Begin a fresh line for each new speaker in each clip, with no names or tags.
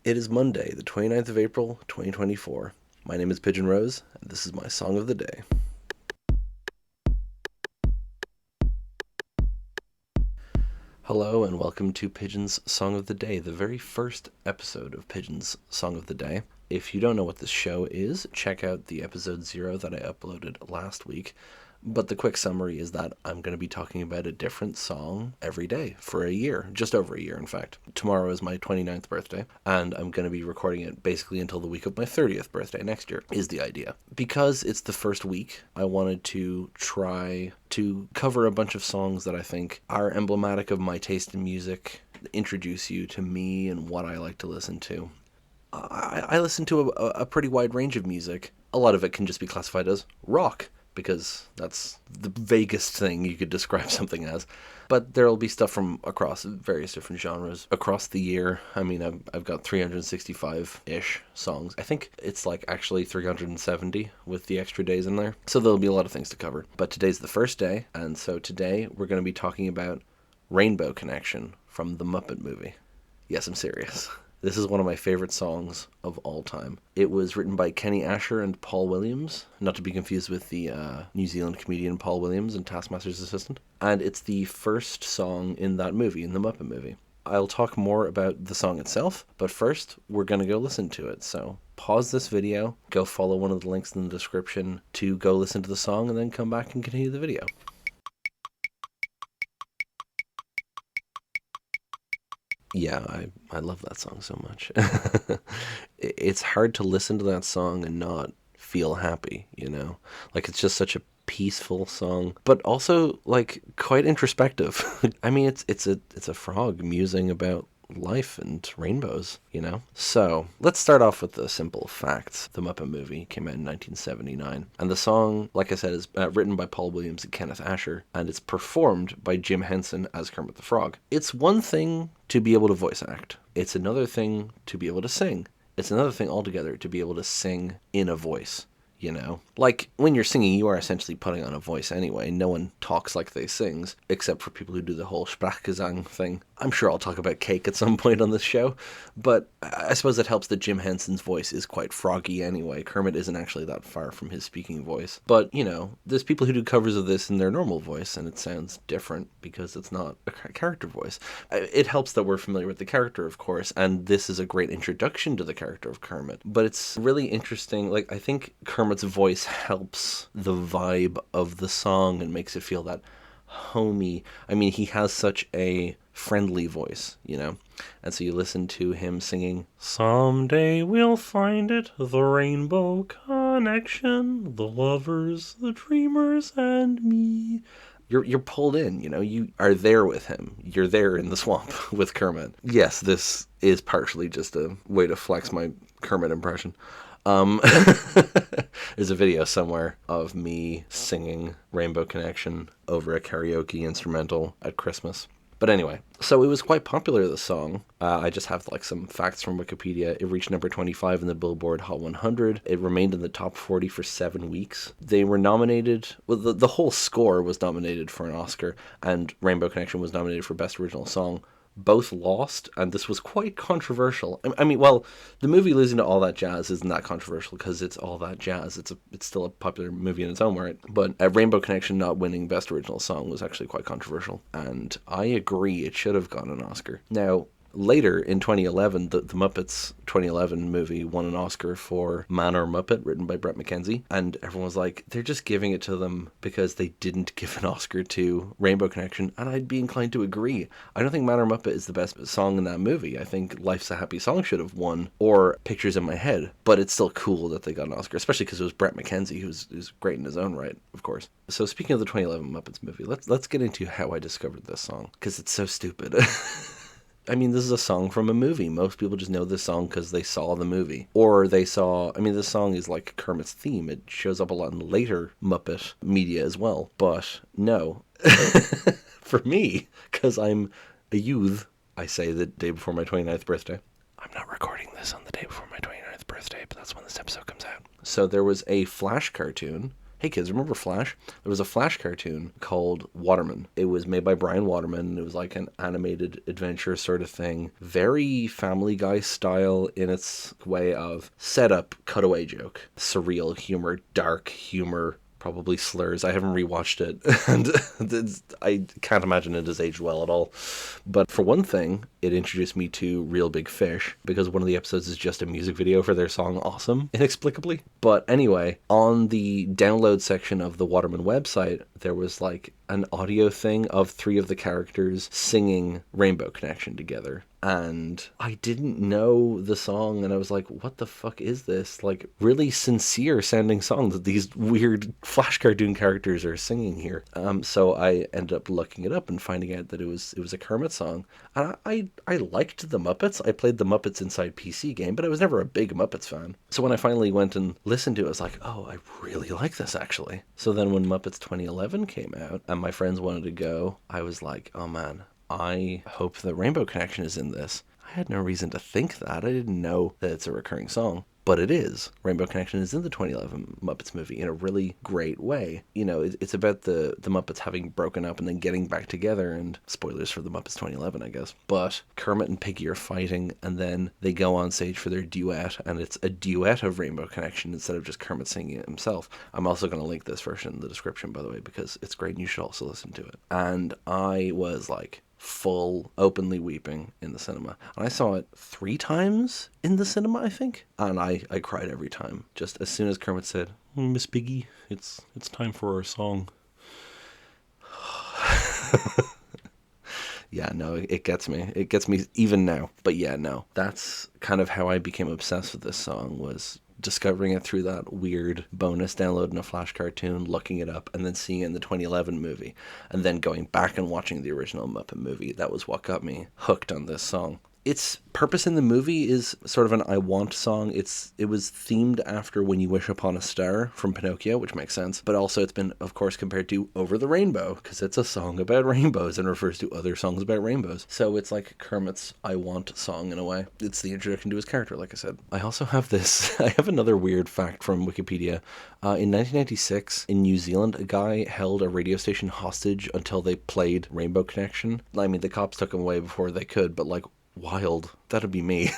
It is Monday, the 29th of April, 2024. My name is Pigeon Rose, and this is my song of the day. Hello, and welcome to Pigeon's Song of the Day, the very first episode of Pigeon's Song of the Day. If you don't know what this show is, check out the episode 0 that I uploaded last week. But the quick summary is that I'm going to be talking about a different song every day for a year, just over a year, in fact. Tomorrow is my 29th birthday, and I'm going to be recording it basically until the week of my 30th birthday next year, is the idea. Because it's the first week, I wanted to try to cover a bunch of songs that I think are emblematic of my taste in music, introduce you to me and what I like to listen to. I listen to a pretty wide range of music. A lot of it can just be classified as rock, because that's the vaguest thing you could describe something as. But there'll be stuff from across various different genres across the year. I mean, I've got 365-ish songs. I think it's like actually 370 with the extra days in there. So there'll be a lot of things to cover. But today's the first day, and so today we're going to be talking about Rainbow Connection from the Muppet movie. Yes, I'm serious. This is one of my favorite songs of all time. It was written by Kenny Asher and Paul Williams, not to be confused with the New Zealand comedian Paul Williams and Taskmaster's assistant. And it's the first song in that movie, in the Muppet movie. I'll talk more about the song itself, but first, we're going to go listen to it. So pause this video, go follow one of the links in the description to go listen to the song, and then come back and continue the video. Yeah, I love that song so much. It's hard to listen to that song and not feel happy, you know? Like, it's just such a peaceful song, but also, like, quite introspective. I mean, it's a frog musing about life and rainbows, you know? So, let's start off with the simple facts. The Muppet movie came out in 1979, and the song, like I said, is written by Paul Williams and Kenneth Asher, and it's performed by Jim Henson as Kermit the Frog. It's one thing to be able to voice act. It's another thing to be able to sing. It's another thing altogether to be able to sing in a voice. You know, like when you're singing, you are essentially putting on a voice anyway. No one talks like they sings, except for people who do the whole Sprachgesang thing. I'm sure I'll talk about cake at some point on this show, but I suppose it helps that Jim Henson's voice is quite froggy anyway. Kermit isn't actually that far from his speaking voice. But, you know, there's people who do covers of this in their normal voice, and it sounds different because it's not a character voice. It helps that we're familiar with the character, of course, and this is a great introduction to the character of Kermit. But it's really interesting. Like, I think Kermit's voice helps the vibe of the song and makes it feel that homey. I mean, he has such a friendly voice, you know? And so you listen to him singing, "Someday we'll find it, the rainbow connection, the lovers, the dreamers, and me." You're pulled in, you know? You are there with him. You're there in the swamp with Kermit. Yes, this is partially just a way to flex my Kermit impression. There's a video somewhere of me singing Rainbow Connection over a karaoke instrumental at Christmas. But anyway, so it was quite popular, the song. I just have like some facts from Wikipedia. It reached number 25 in the Billboard Hot 100. It remained in the top 40 for 7 weeks. They were nominated, well, the whole score was nominated for an Oscar, and Rainbow Connection was nominated for Best Original Song. Both lost, and this was quite controversial. I mean, well, the movie Losing to All That Jazz isn't that controversial because it's all that jazz. It's still a popular movie in its own right. But Rainbow Connection not winning Best Original Song was actually quite controversial, and I agree it should have gotten an Oscar. Now, later in 2011, the Muppets 2011 movie won an Oscar for Man or Muppet, written by Bret McKenzie, and everyone was like, they're just giving it to them because they didn't give an Oscar to Rainbow Connection, and I'd be inclined to agree. I don't think Man or Muppet is the best song in that movie. I think Life's a Happy Song should have won, or Pictures in My Head, but it's still cool that they got an Oscar, especially because it was Bret McKenzie, who's great in his own right, of course. So speaking of the 2011 Muppets movie, let's get into how I discovered this song, because it's so stupid. I mean, this is a song from a movie. Most people just know this song because they saw the movie. Or they saw, I mean, this song is like Kermit's theme. It shows up a lot in later Muppet media as well. But no. For me, because I'm a youth, I say the day before my 29th birthday. I'm not recording this on the day before my 29th birthday, but that's when this episode comes out. So there was a Flash cartoon Hey kids, remember Flash? There was a Flash cartoon called Waterman. It was made by Brian Waterman. It was like an animated adventure sort of thing. Very Family Guy style in its way of setup, cutaway joke, surreal humor, dark humor, probably slurs. I haven't rewatched it, and I can't imagine it has aged well at all. But for one thing, it introduced me to Real Big Fish, because one of the episodes is just a music video for their song Awesome, inexplicably. But anyway, on the download section of the Waterman website, there was like an audio thing of three of the characters singing Rainbow Connection together. And I didn't know the song, and I was like, what the fuck is this? Like, really sincere sounding song that these weird Flash cartoon characters are singing here. So I ended up looking it up and finding out that it was a Kermit song. And I liked the Muppets. I played the Muppets Inside PC game, but I was never a big Muppets fan. So when I finally went and listened to it, I was like, oh, I really like this, actually. So then when Muppets 2011 came out, and my friends wanted to go, I was like, oh man, I hope the Rainbow Connection is in this. I had no reason to think that. I didn't know that it's a recurring song. But it is. Rainbow Connection is in the 2011 Muppets movie in a really great way. You know, it's about the Muppets having broken up and then getting back together, and spoilers for the Muppets 2011, I guess. But Kermit and Piggy are fighting, and then they go on stage for their duet, and it's a duet of Rainbow Connection instead of just Kermit singing it himself. I'm also going to link this version in the description, by the way, because it's great and you should also listen to it. And I was like, full openly weeping in the cinema. And I saw it 3 times in the cinema, I think. And I cried every time. Just as soon as Kermit said, Miss Piggy, it's time for our song. Yeah, no, it gets me. It gets me even now. But yeah, no. That's kind of how I became obsessed with this song, was discovering it through that weird bonus download in a Flash cartoon, looking it up, and then seeing it in the 2011 movie, and then going back and watching the original Muppet movie. That was what got me hooked on this song. Its purpose in the movie is sort of an I Want song. It was themed after When You Wish Upon a Star from Pinocchio, which makes sense. But also it's been, of course, compared to Over the Rainbow, because it's a song about rainbows and refers to other songs about rainbows. So it's like Kermit's I Want song in a way. It's the introduction to his character, like I said. I also have this, I have another weird fact from Wikipedia. In 1996, in New Zealand, a guy held a radio station hostage until they played Rainbow Connection. I mean, the cops took him away before they could, but like, wild. That'd be me.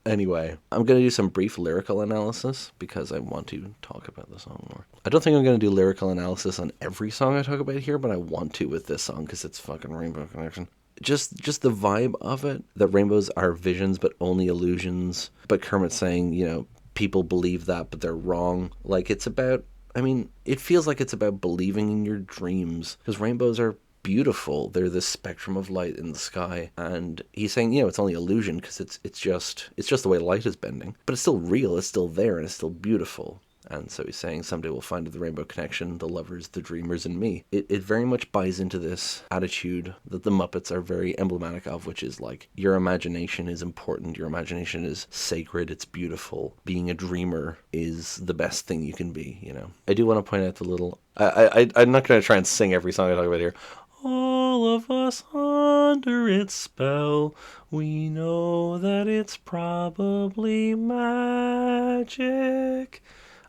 Anyway, I'm going to do some brief lyrical analysis because I want to talk about the song more. I don't think I'm going to do lyrical analysis on every song I talk about here, but I want to with this song because it's fucking Rainbow Connection. Just the vibe of it, that rainbows are visions but only illusions. But Kermit saying, you know, people believe that, but they're wrong. Like, it's about, I mean, it feels like it's about believing in your dreams, because rainbows are beautiful. They're this spectrum of light in the sky, and he's saying, you know, it's only illusion because it's just the way light is bending, but it's still real, it's still there, and it's still beautiful. And so he's saying, someday we'll find the Rainbow Connection, the lovers, the dreamers, and me. It very much buys into this attitude that the Muppets are very emblematic of, which is like, your imagination is important, your imagination is sacred, it's beautiful. Being a dreamer is the best thing you can be, you know. I do want to point out the little, I'm not going to try and sing every song I talk about here. All of us under its spell, we know that it's probably magic.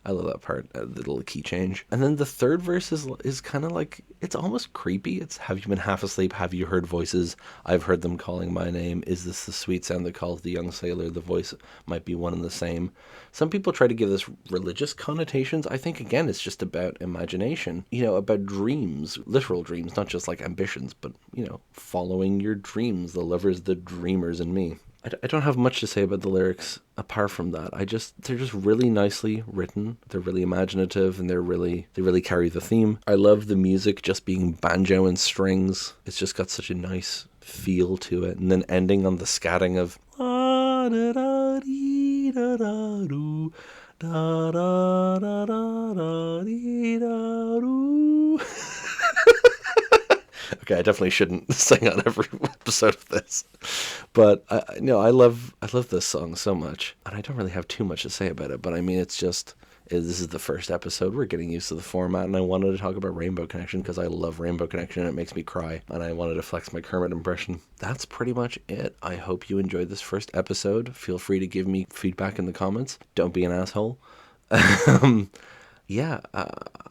I love that part, the little key change. And then the third verse is kind of like, it's almost creepy. It's, have you been half asleep? Have you heard voices? I've heard them calling my name. Is this the sweet sound that calls the young sailor? The voice might be one and the same. Some people try to give this religious connotations. I think, again, it's just about imagination, you know, about dreams, literal dreams, not just like ambitions, but, you know, following your dreams, the lovers, the dreamers, and me. I don't have much to say about the lyrics apart from that. They're just really nicely written. They're really imaginative, and they really carry the theme. I love the music just being banjo and strings. It's just got such a nice feel to it. And then ending on the scatting of da da da dee da da doo da da da da da dee da doo. Okay, I definitely shouldn't sing on every episode of this, but I love this song so much, and I don't really have too much to say about it. But I mean, this is the first episode. We're getting used to the format, and I wanted to talk about Rainbow Connection because I love Rainbow Connection, and it makes me cry, and I wanted to flex my Kermit impression. That's pretty much it. I hope you enjoyed this first episode. Feel free to give me feedback in the comments. Don't be an asshole. Yeah,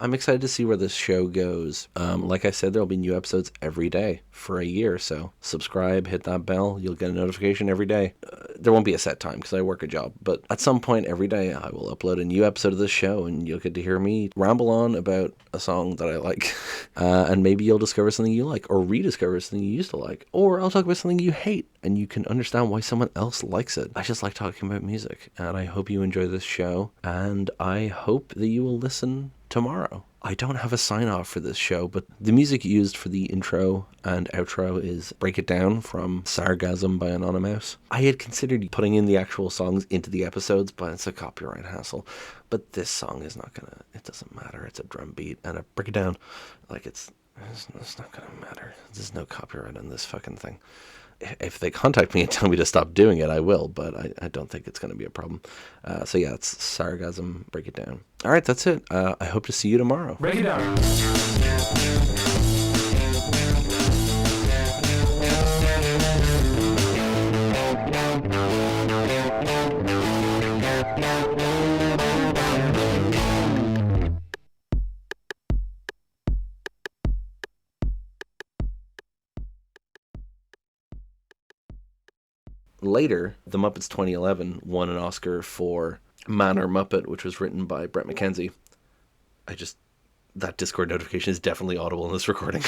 I'm excited to see where this show goes. Like I said, there'll be new episodes every day for a year. So subscribe, hit that bell. You'll get a notification every day. There won't be a set time because I work a job, but at some point every day I will upload a new episode of this show, and you'll get to hear me ramble on about a song that I like. And maybe you'll discover something you like, or rediscover something you used to like, or I'll talk about something you hate, and you can understand why someone else likes it. I just like talking about music, and I hope you enjoy this show, and I hope that you will listen tomorrow. I don't have a sign off for this show, but the music used for the intro and outro is Break It Down from Sargasm by Anonymous. I had considered putting in the actual songs into the episodes, but it's a copyright hassle. But this song is not gonna, it doesn't matter. It's a drum beat and a Break It Down. Like it's not gonna matter. There's no copyright on this fucking thing. If they contact me and tell me to stop doing it, I will, but I don't think it's going to be a problem. So yeah, it's Sargasm, Break It Down. All right, that's it. I hope to see you tomorrow.
Break it down.
Later, The Muppets 2011 won an Oscar for Man or Muppet, which was written by Brett McKenzie. That Discord notification is definitely audible in this recording.